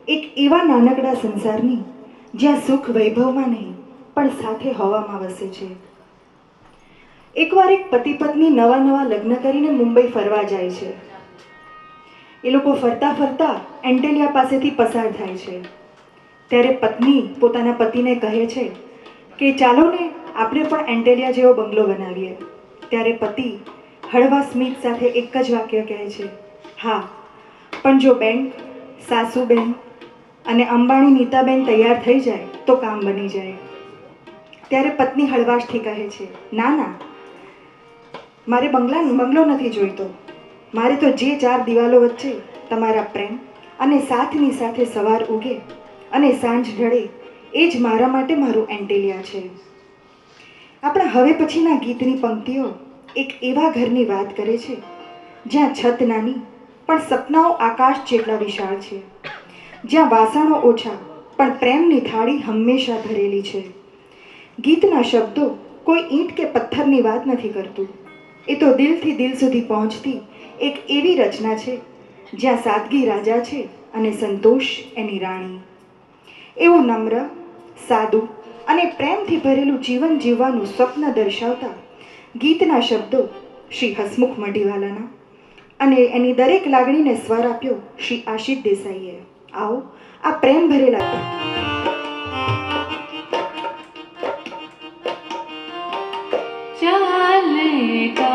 એક એવા નાનકડા સંસારની જ્યાં સુખ વૈભવમાં નહીં પણ સાથે હવામાં વસે છે. એકવાર એક પતિ પત્ની નવા લગ્ન કરીને મુંબઈ ફરવા જાય છે. એ લોકો ફરતા ફરતા એન્ટેલિયા પાસેથી પસાર થાય છે. ત્યારે પત્ની પોતાના પતિને કહે છે કે ચાલો ને આપણે પણ એન્ટેલિયા જેવો બંગલો બનાવીએ. ત્યારે પતિ હળવા સ્મિત સાથે એક જ વાક્ય કહે છે, હા, પણ જો બેંક, સાસુબેન અને અંબાણી નીતાબેન તૈયાર થઈ જાય તો કામ બની જાય. ત્યારે પત્ની હળવાશથી કહે છે, ના ના, મારે બંગલો નથી જોઈતો. મારે તો જે 4 દિવાલો વચ્ચે તમારા પ્રેમ અને સાથની સાથે સવાર ઉગે અને સાંજ ઢળે એ જ મારા માટે મારું એન્ટેલિયા છે. આપણા હવે પછીના ગીતની પંક્તિઓ એક એવા ઘરની વાત કરે છે જ્યાં છત નાની પણ સપનાઓ આકાશ જેટલા વિશાળ છે, જ્યાં વાસણો ઓછા પણ પ્રેમની થાળી હંમેશા ભરેલી છે. ગીતના શબ્દો કોઈ ઈંટ કે પથ્થરની વાત નથી કરતું. એ તો દિલથી દિલ સુધી પહોંચતી એક એવી રચના છે જ્યાં સાદગી રાજા છે અને સંતોષ એની રાણી. એવું નમ્ર, સાદું અને પ્રેમથી ભરેલું જીવન જીવવાનું સ્વપ્ન દર્શાવતા ગીતના શબ્દો શ્રી હસમુખ મઢીવાલાના અને એની દરેક લાગણીને સ્વર આપ્યો શ્રી આશિષ દેસાઈએ. આવો આ પ્રેમ ભરેલા चलेगा